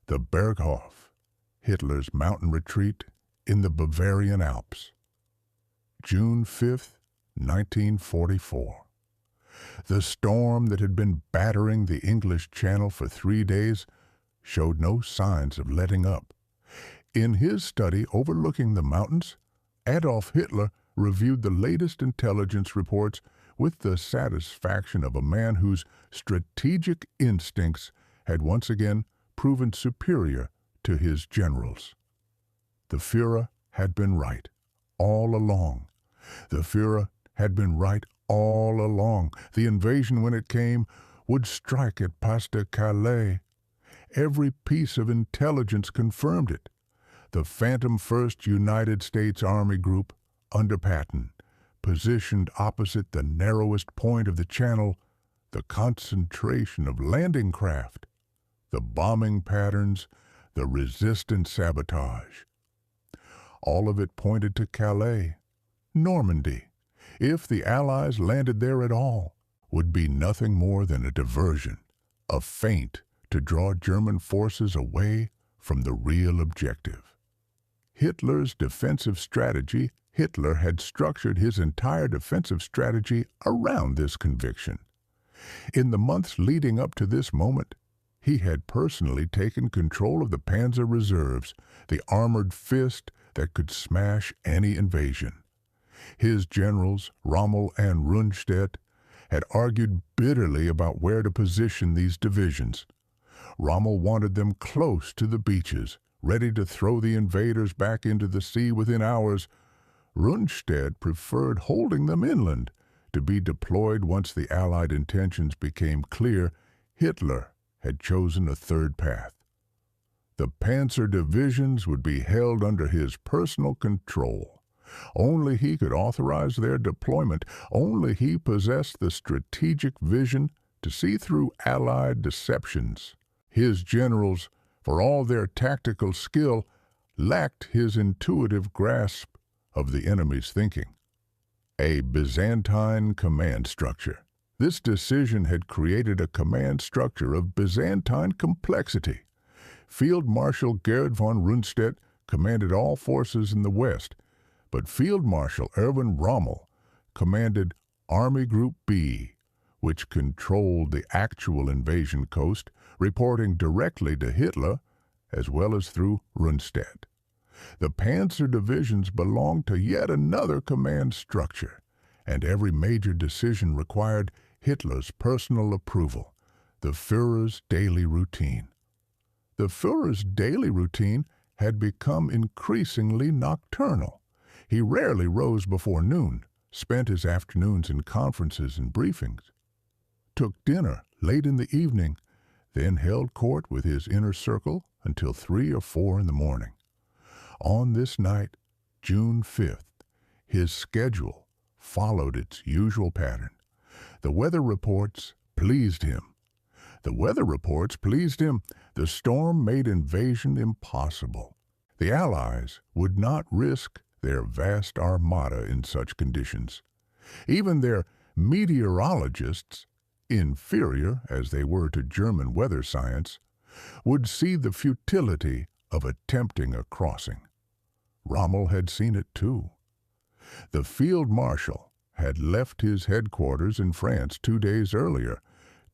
The Berghof, Hitler's mountain retreat in the Bavarian Alps. June 5, 1944. The storm that had been battering the English Channel for 3 days showed no signs of letting up. In his study overlooking the mountains, Adolf Hitler reviewed the latest intelligence reports with the satisfaction of a man whose strategic instincts had once again proven superior to his generals. The Führer had been right all along. The Führer had been right all along. The invasion, when it came, would strike at Pas-de-Calais. Every piece of intelligence confirmed it. The Phantom 1st United States Army Group, under Patton, positioned opposite the narrowest point of the channel, the concentration of landing craft, the bombing patterns, the resistant sabotage. All of it pointed to Calais. Normandy, if the Allies landed there at all, would be nothing more than a diversion, a feint to draw German forces away from the real objective. Hitler's defensive strategy, Hitler had structured his entire defensive strategy around this conviction. In the months leading up to this moment, he had personally taken control of the Panzer reserves, the armored fist that could smash any invasion. His generals, Rommel and Rundstedt, had argued bitterly about where to position these divisions. Rommel wanted them close to the beaches, ready to throw the invaders back into the sea within hours. Rundstedt preferred holding them inland, to be deployed once the Allied intentions became clear. Hitler had chosen a third path. The Panzer divisions would be held under his personal control. Only he could authorize their deployment. Only he possessed the strategic vision to see through Allied deceptions. His generals, for all their tactical skill, lacked his intuitive grasp of the enemy's thinking. A Byzantine command structure. This decision had created a command structure of Byzantine complexity. Field Marshal Gerd von Rundstedt commanded all forces in the west, but Field Marshal Erwin Rommel commanded Army Group B, which controlled the actual invasion coast, reporting directly to Hitler as well as through Rundstedt. The Panzer divisions belonged to yet another command structure, and every major decision required Hitler's personal approval, the Führer's daily routine. The Führer's daily routine had become increasingly nocturnal. He rarely rose before noon, spent his afternoons in conferences and briefings, took dinner late in the evening, then held court with his inner circle until 3 or 4 in the morning. On this night, June 5th, his schedule followed its usual pattern. The weather reports pleased him. The storm made invasion impossible. The Allies would not risk their vast armada in such conditions. Even their meteorologists, inferior as they were to German weather science, would see the futility of attempting a crossing. Rommel had seen it too. The Field Marshal had left his headquarters in France 2 days earlier,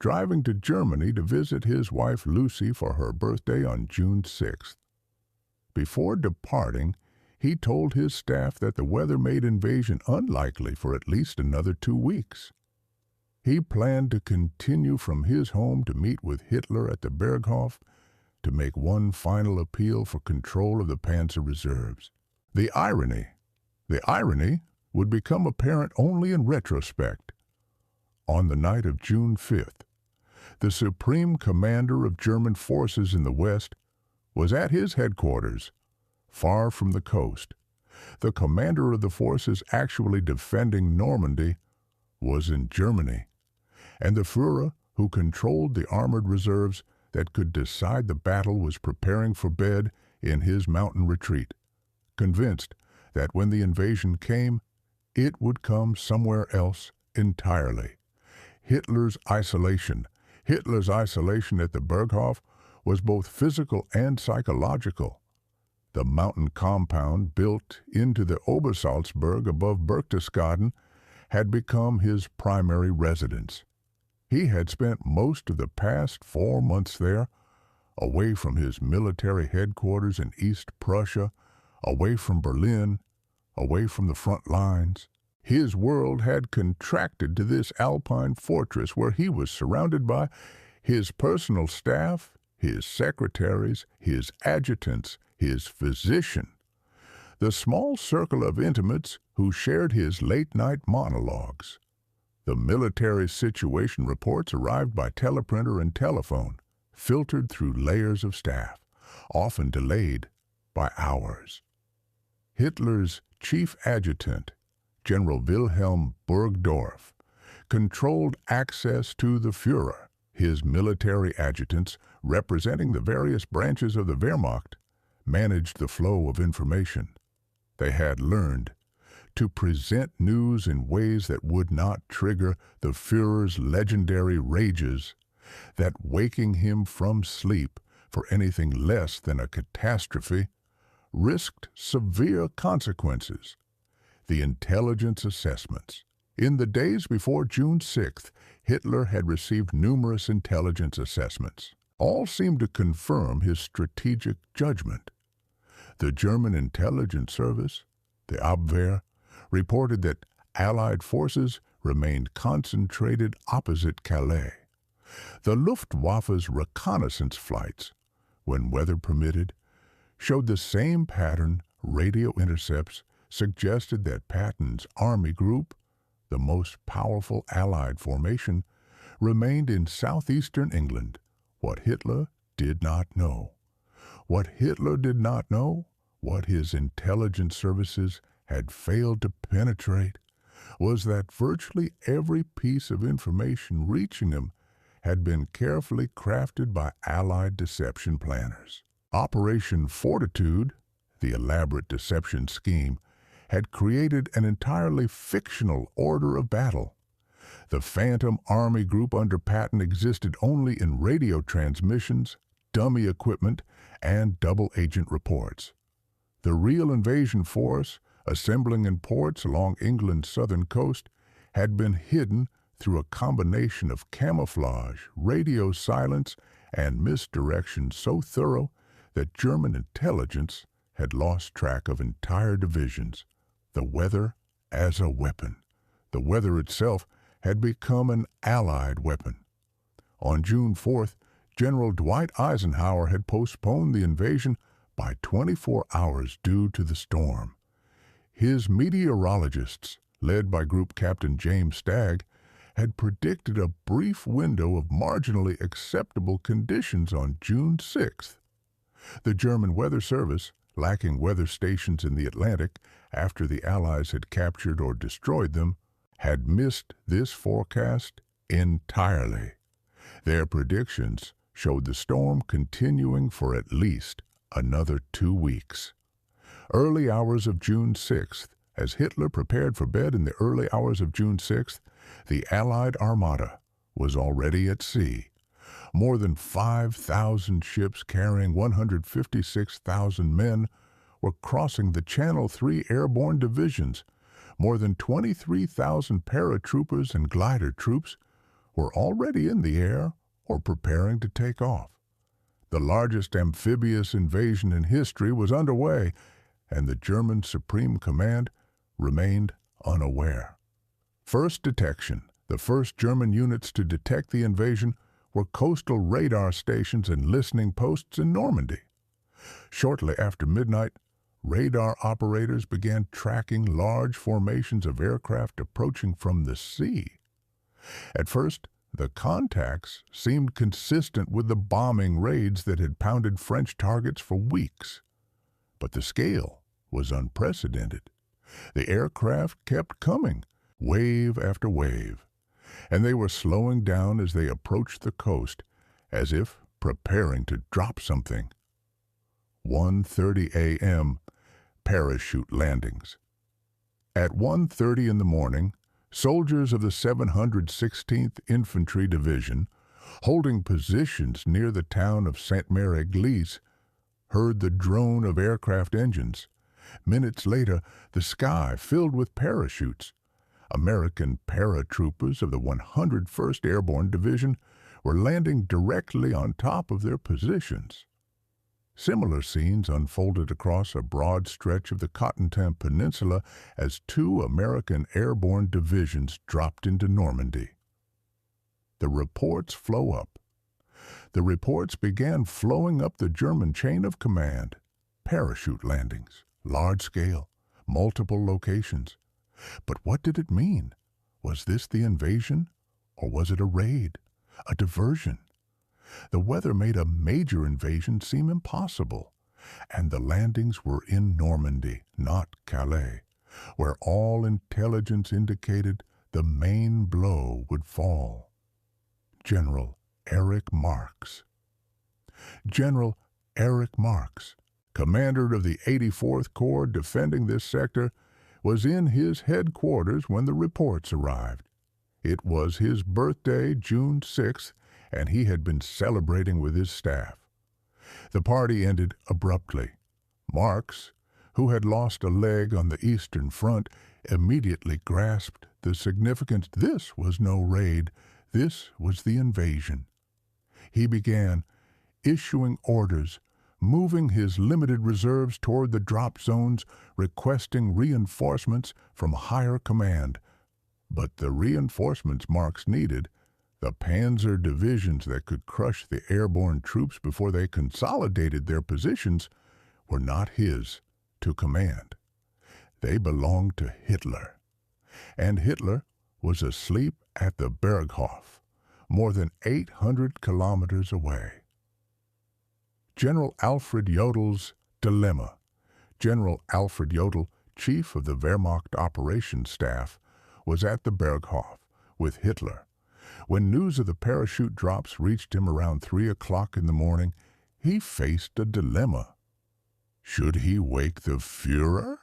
driving to Germany to visit his wife Lucy for her birthday on June 6th. Before departing, he told his staff that the weather made invasion unlikely for at least another 2 weeks. He planned to continue from his home to meet with Hitler at the Berghof to make one final appeal for control of the Panzer reserves. The irony would become apparent only in retrospect. On the night of June 5th, the supreme commander of German forces in the West was at his headquarters, far from the coast. The commander of the forces actually defending Normandy was in Germany, and the Führer, who controlled the armored reserves that could decide the battle, was preparing for bed in his mountain retreat, convinced that when the invasion came, it would come somewhere else entirely. Hitler's isolation at the Berghof was both physical and psychological. The mountain compound built into the Obersalzberg above Berchtesgaden had become his primary residence. He had spent most of the past 4 months there, away from his military headquarters in East Prussia, away from Berlin, away from the front lines. His world had contracted to this alpine fortress where he was surrounded by his personal staff, his secretaries, his adjutants, his physician, the small circle of intimates who shared his late-night monologues. The military situation reports arrived by teleprinter and telephone, filtered through layers of staff, often delayed by hours. Hitler's chief adjutant, General Wilhelm Burgdorf, controlled access to the Führer. His military adjutants, representing the various branches of the Wehrmacht, managed the flow of information. They had learned to present news in ways that would not trigger the Führer's legendary rages, that waking him from sleep for anything less than a catastrophe risked severe consequences. The intelligence assessments. In the days before June 6th, Hitler had received numerous intelligence assessments. All seemed to confirm his strategic judgment. The German intelligence service, the Abwehr, reported that Allied forces remained concentrated opposite Calais. The Luftwaffe's reconnaissance flights, when weather permitted, showed the same pattern. Radio intercepts suggested that Patton's army group, the most powerful Allied formation, remained in southeastern England. What Hitler did not know. What Hitler did not know, what his intelligence services had failed to penetrate, was that virtually every piece of information reaching him had been carefully crafted by Allied deception planners. Operation Fortitude, the elaborate deception scheme, had created an entirely fictional order of battle. The Phantom Army Group under Patton existed only in radio transmissions, dummy equipment, and double-agent reports. The real invasion force, assembling in ports along England's southern coast, had been hidden through a combination of camouflage, radio silence, and misdirection so thorough that German intelligence had lost track of entire divisions. The weather as a weapon. The weather itself had become an Allied weapon. On June 4th, General Dwight Eisenhower had postponed the invasion by 24 hours due to the storm. His meteorologists, led by Group Captain James Stagg, had predicted a brief window of marginally acceptable conditions on June 6th. The German Weather Service, lacking weather stations in the Atlantic after the Allies had captured or destroyed them, had missed this forecast entirely. Their predictions showed the storm continuing for at least another 2 weeks. Early hours of June 6th, as Hitler prepared for bed in the early hours of June 6th, the Allied Armada was already at sea. More than 5,000 ships carrying 156,000 men were crossing the Channel 3 airborne divisions. More than 23,000 paratroopers and glider troops were already in the air or preparing to take off. The largest amphibious invasion in history was underway, and the German Supreme Command remained unaware. First detection. The first German units to detect the invasion were coastal radar stations and listening posts in Normandy. Shortly after midnight, radar operators began tracking large formations of aircraft approaching from the sea. At first, the contacts seemed consistent with the bombing raids that had pounded French targets for weeks. But the scale was unprecedented. The aircraft kept coming, wave after wave, and they were slowing down as they approached the coast, as if preparing to drop something. 1:30 a.m., parachute landings. At 1:30 in the morning, soldiers of the 716th Infantry Division, holding positions near the town of Sainte-Mère-Église, heard the drone of aircraft engines. Minutes later, the sky filled with parachutes. American paratroopers of the 101st Airborne Division were landing directly on top of their positions. Similar scenes unfolded across a broad stretch of the Cotentin Peninsula as two American airborne divisions dropped into Normandy. The reports flow up. The reports began flowing up the German chain of command. Parachute landings, large scale, multiple locations. But what did it mean? Was this the invasion? Or was it a raid? A diversion? The weather made a major invasion seem impossible, and the landings were in Normandy, not Calais, where all intelligence indicated the main blow would fall. General Erich Marx. General Erich Marx, commander of the 84th Corps defending this sector, was in his headquarters when the reports arrived. It was his birthday, June 6th, and he had been celebrating with his staff. The party ended abruptly. Marx, who had lost a leg on the Eastern Front, immediately grasped the significance. This was no raid. This was the invasion. He began issuing orders, moving his limited reserves toward the drop zones, requesting reinforcements from higher command. But the reinforcements Marx needed, the Panzer divisions that could crush the airborne troops before they consolidated their positions, were not his to command. They belonged to Hitler. And Hitler was asleep at the Berghof, more than 800 kilometers away. General Alfred Jodel's dilemma. General Alfred Jodl, chief of the Wehrmacht operations staff, was at the Berghof with Hitler. When news of the parachute drops reached him around 3 o'clock in the morning, he faced a dilemma. Should he wake the Führer?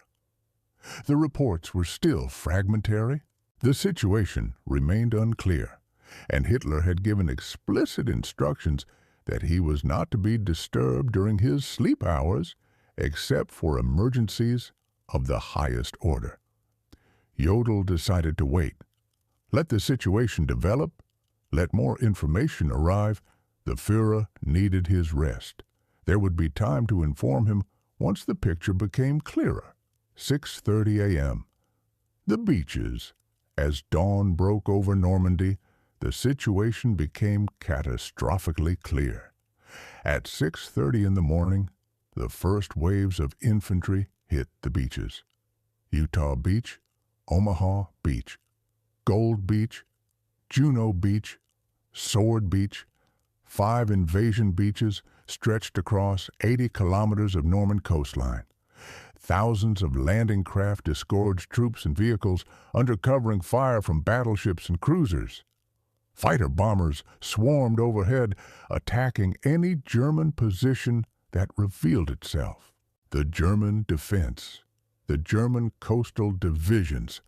The reports were still fragmentary. The situation remained unclear, and Hitler had given explicit instructions that he was not to be disturbed during his sleep hours except for emergencies of the highest order. Jodl decided to wait. Let the situation develop. Let more information arrive. The Führer needed his rest. There would be time to inform him once the picture became clearer. 6:30 a.m. The beaches. As dawn broke over Normandy, the situation became catastrophically clear. At 6:30 in the morning, the first waves of infantry hit the beaches. Utah Beach, Omaha Beach, Gold Beach, Juno Beach, Sword Beach, 5 invasion beaches stretched across 80 kilometers of Norman coastline. Thousands of landing craft disgorged troops and vehicles under covering fire from battleships and cruisers. Fighter bombers swarmed overhead, attacking any German position that revealed itself. The German defense, the German coastal divisions,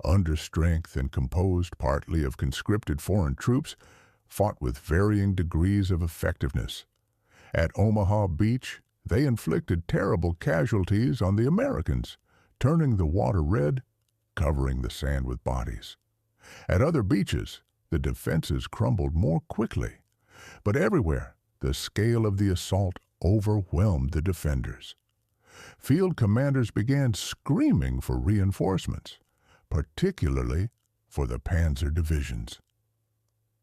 under strength and composed partly of conscripted foreign troops, fought with varying degrees of effectiveness. At Omaha Beach, they inflicted terrible casualties on the Americans, turning the water red, covering the sand with bodies. At other beaches, the defenses crumbled more quickly, but everywhere the scale of the assault overwhelmed the defenders. Field commanders began screaming for reinforcements, particularly for the Panzer divisions.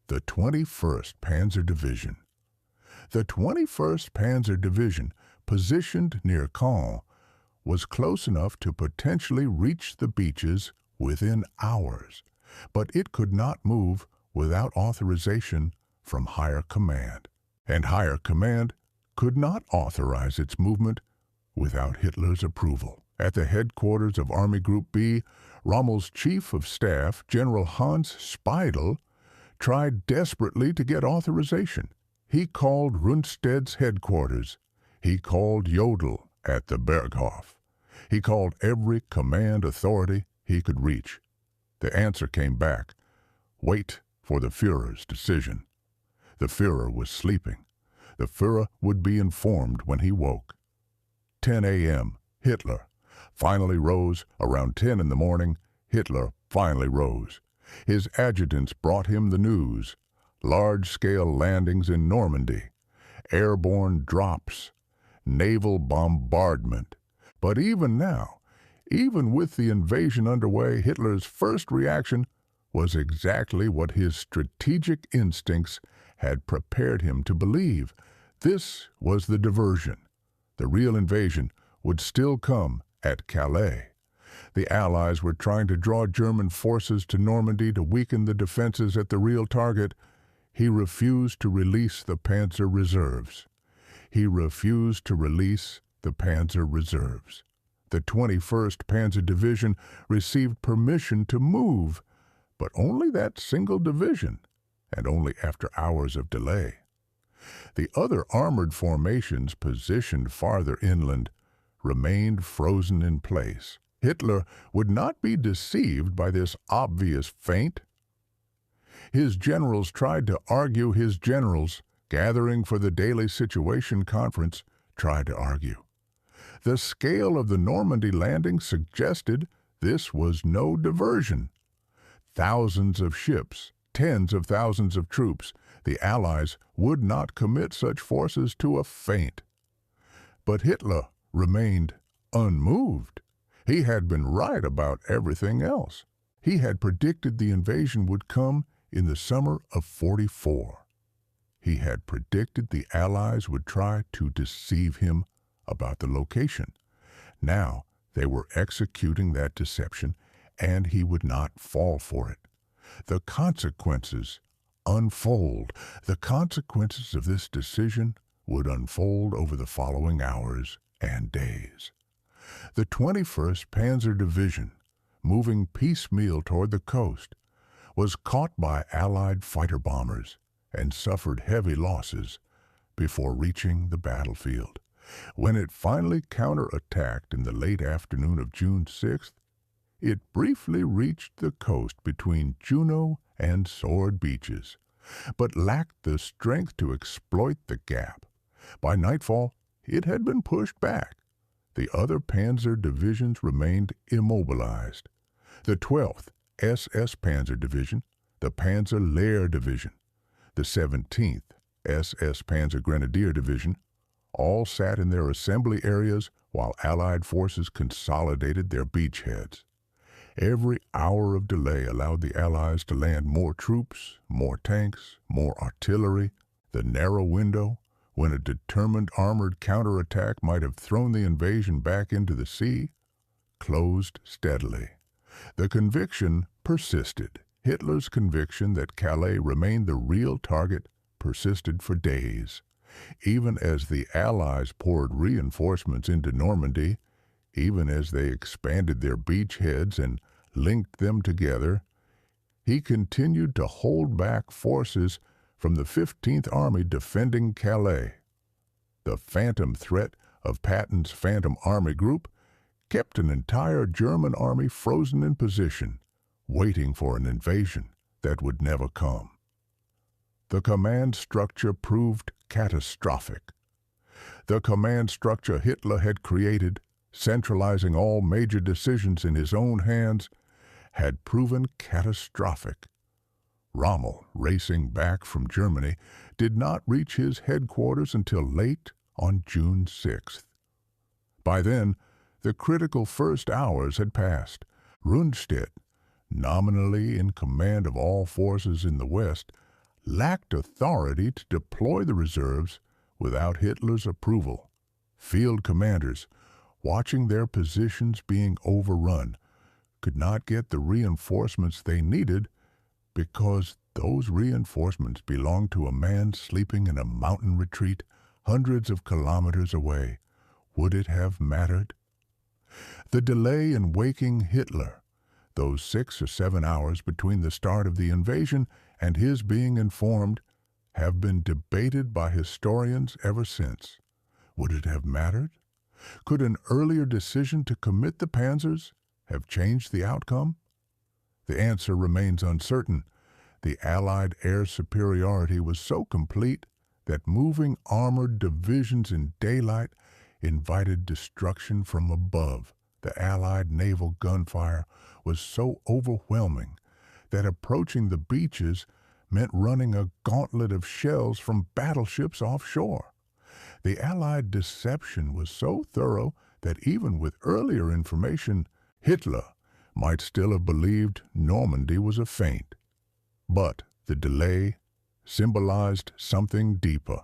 The 21st Panzer Division. The 21st Panzer Division, positioned near Caen, was close enough to potentially reach the beaches within hours, but it could not move without authorization from higher command, and higher command could not authorize its movement without Hitler's approval. At the headquarters of Army Group B, Rommel's chief of staff, General Hans Speidel, tried desperately to get authorization. He called Rundstedt's headquarters. He called Jodl at the Berghof. He called every command authority he could reach. The answer came back: wait for the Führer's decision. The Führer was sleeping. The Führer would be informed when he woke. 10 a.m. Hitler finally rose. Around 10 in the morning, Hitler finally rose. His adjutants brought him the news. Large-scale landings in Normandy, airborne drops, naval bombardment. But even now, even with the invasion underway, Hitler's first reaction was exactly what his strategic instincts had prepared him to believe. This was the diversion. The real invasion would still come at Calais. The Allies were trying to draw German forces to Normandy to weaken the defenses at the real target. He refused to release the Panzer reserves. He refused to release the Panzer reserves. The 21st Panzer Division received permission to move, but only that single division, and only after hours of delay. The other armored formations positioned farther inland remained frozen in place. Hitler would not be deceived by this obvious feint. His generals tried to argue. His generals, gathering for the daily situation conference, tried to argue. The scale of the Normandy landing suggested this was no diversion. Thousands of ships, tens of thousands of troops, the Allies would not commit such forces to a feint. But Hitler remained unmoved. He had been right about everything else. He had predicted the invasion would come in the summer of '44. He had predicted the Allies would try to deceive him about the location. Now they were executing that deception, and he would not fall for it. The consequences unfold. The consequences of this decision would unfold over the following hours and days. The 21st Panzer Division, moving piecemeal toward the coast, was caught by Allied fighter bombers and suffered heavy losses before reaching the battlefield. When it finally counterattacked in the late afternoon of June 6th, it briefly reached the coast between Juno and Sword Beaches, but lacked the strength to exploit the gap. By nightfall, it had been pushed back. The other Panzer divisions remained immobilized. The 12th SS Panzer Division, the Panzer Lehr Division, the 17th SS Panzer Grenadier Division, all sat in their assembly areas while Allied forces consolidated their beachheads. Every hour of delay allowed the Allies to land more troops, more tanks, more artillery. The narrow window, when a determined armored counterattack might have thrown the invasion back into the sea, closed steadily. The conviction persisted. Hitler's conviction that Calais remained the real target persisted for days. Even as the Allies poured reinforcements into Normandy, even as they expanded their beachheads and linked them together, he continued to hold back forces from the 15th Army defending Calais. The phantom threat of Patton's Phantom Army Group kept an entire German army frozen in position, waiting for an invasion that would never come. The command structure proved catastrophic. The command structure Hitler had created, centralizing all major decisions in his own hands, had proven catastrophic. Rommel, racing back from Germany, did not reach his headquarters until late on June 6th. By then, the critical first hours had passed. Rundstedt, nominally in command of all forces in the West, lacked authority to deploy the reserves without Hitler's approval. Field commanders, watching their positions being overrun, could not get the reinforcements they needed because those reinforcements belonged to a man sleeping in a mountain retreat hundreds of kilometers away. Would it have mattered? The delay in waking Hitler, those 6 or 7 hours between the start of the invasion and his being informed, have been debated by historians ever since. Would it have mattered? Could an earlier decision to commit the panzers have changed the outcome? The answer remains uncertain. The Allied air superiority was so complete that moving armored divisions in daylight invited destruction from above. The Allied naval gunfire was so overwhelming that approaching the beaches meant running a gauntlet of shells from battleships offshore. The Allied deception was so thorough that even with earlier information, Hitler might still have believed Normandy was a feint. But the delay symbolized something deeper.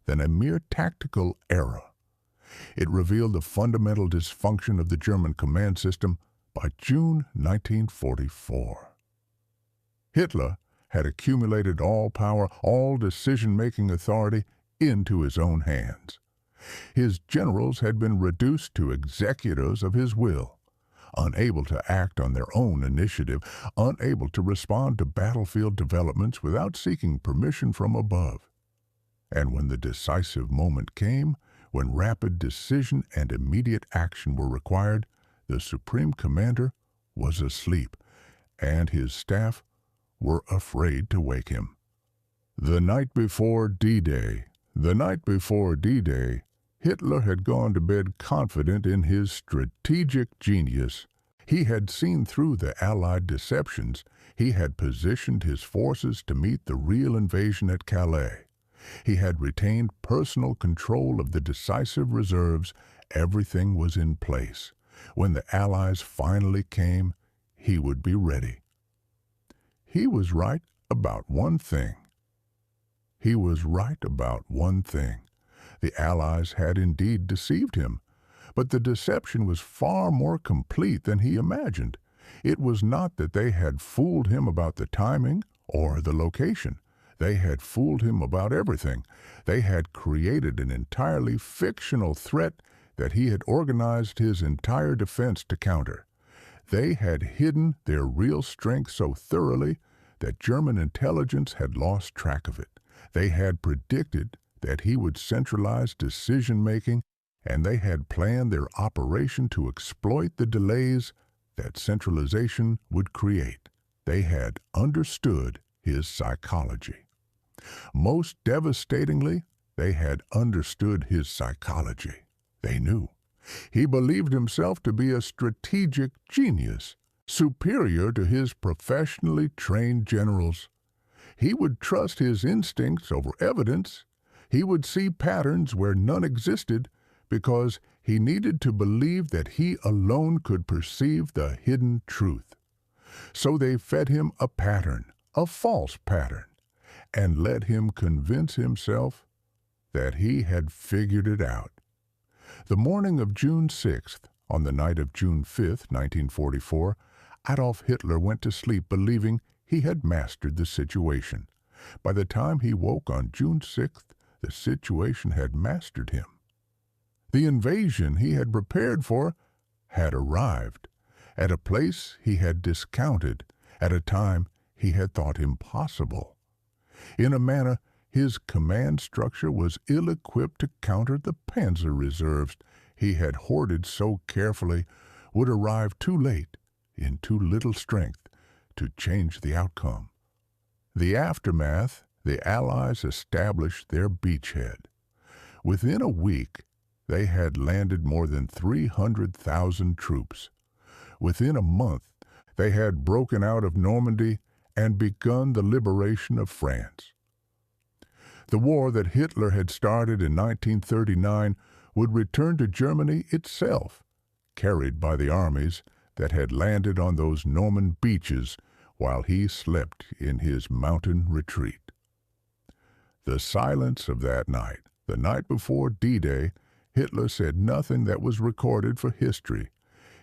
Than a mere tactical error. It revealed the fundamental dysfunction of the German command system by June 1944. Hitler had accumulated all power, all decision-making authority into his own hands. His generals had been reduced to executors of his will, unable to act on their own initiative, unable to respond to battlefield developments without seeking permission from above. And when the decisive moment came, when rapid decision and immediate action were required, the Supreme Commander was asleep, and his staff were afraid to wake him. The night before D-Day, Hitler had gone to bed confident in his strategic genius. He had seen through the Allied deceptions. He had positioned his forces to meet the real invasion at Calais. He had retained personal control of the decisive reserves. Everything was in place. When the Allies finally came, he would be ready. He was right about one thing. The Allies had indeed deceived him, but the deception was far more complete than he imagined. It was not that they had fooled him about the timing or the location. They had fooled him about everything. They had created an entirely fictional threat that he had organized his entire defense to counter. They had hidden their real strength so thoroughly that German intelligence had lost track of it. They had predicted that he would centralize decision-making, and they had planned their operation to exploit the delays that centralization would create. They had understood his psychology. Most devastatingly, they had understood his psychology. They knew. He believed himself to be a strategic genius, superior to his professionally trained generals. He would trust his instincts over evidence. He would see patterns where none existed because he needed to believe that he alone could perceive the hidden truth. So they fed him a pattern, a false pattern, and let him convince himself that he had figured it out. The morning of June 6th, on the night of June 5th, 1944, Adolf Hitler went to sleep believing he had mastered the situation. By the time he woke on June 6th, the situation had mastered him. The invasion he had prepared for had arrived, at a place he had discounted, at a time he had thought impossible. In a manner, his command structure was ill-equipped to counter the Panzer reserves he had hoarded so carefully would arrive too late, in too little strength, to change the outcome. The aftermath, the Allies established their beachhead. Within a week, they had landed more than 300,000 troops. Within a month, they had broken out of Normandy and begun the liberation of France. The war that Hitler had started in 1939 would return to Germany itself, carried by the armies that had landed on those Norman beaches while he slept in his mountain retreat. The silence of that night, the night before D-Day, Hitler said nothing that was recorded for history.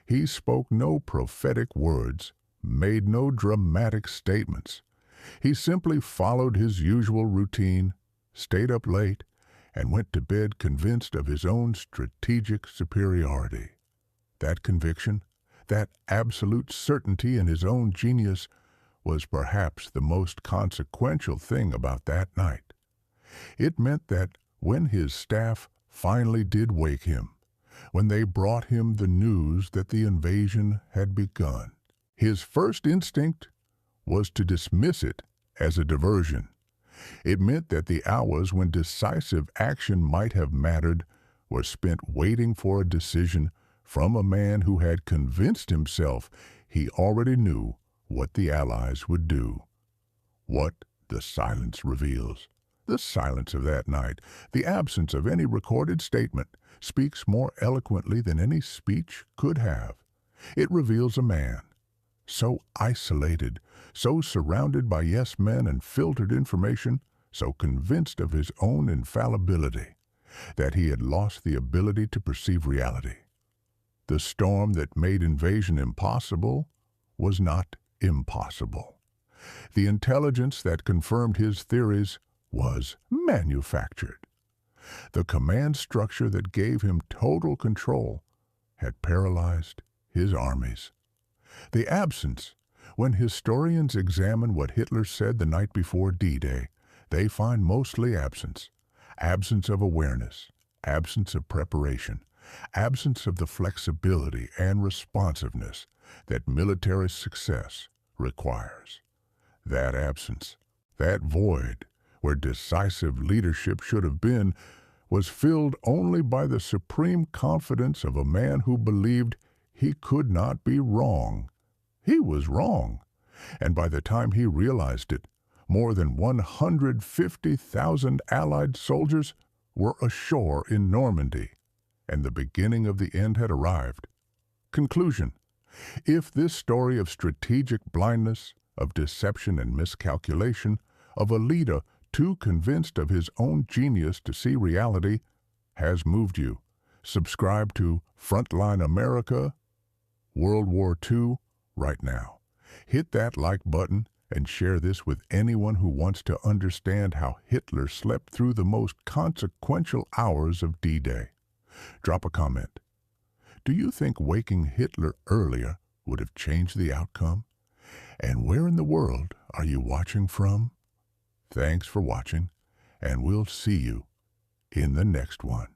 He spoke no prophetic words, made no dramatic statements. He simply followed his usual routine, stayed up late, and went to bed convinced of his own strategic superiority. That conviction, that absolute certainty in his own genius, was perhaps the most consequential thing about that night. It meant that when his staff finally did wake him, when they brought him the news that the invasion had begun, His first instinct was to dismiss it as a diversion. It meant that the hours when decisive action might have mattered were spent waiting for a decision from a man who had convinced himself he already knew what the Allies would do. What the silence reveals. The silence of that night, the absence of any recorded statement, speaks more eloquently than any speech could have. It reveals a man so isolated, so surrounded by yes men and filtered information, so convinced of his own infallibility, that he had lost the ability to perceive reality. The storm that made invasion impossible was not impossible. The intelligence that confirmed his theories was manufactured. The command structure that gave him total control had paralyzed his armies. The absence, when historians examine what Hitler said the night before D-Day, they find mostly absence. Absence of awareness, absence of preparation, absence of the flexibility and responsiveness that military success requires. That absence, that void where decisive leadership should have been, was filled only by the supreme confidence of a man who believed he could not be wrong. He was wrong, and by the time he realized it, more than 150,000 Allied soldiers were ashore in Normandy, and the beginning of the end had arrived. Conclusion: if this story of strategic blindness, of deception and miscalculation, of a leader too convinced of his own genius to see reality, has moved you, subscribe to Frontline America, World War II, right now. Hit that like button and share this with anyone who wants to understand how Hitler slept through the most consequential hours of D-Day. Drop a comment. Do you think waking Hitler earlier would have changed the outcome? And where in the world are you watching from? Thanks for watching, and we'll see you in the next one.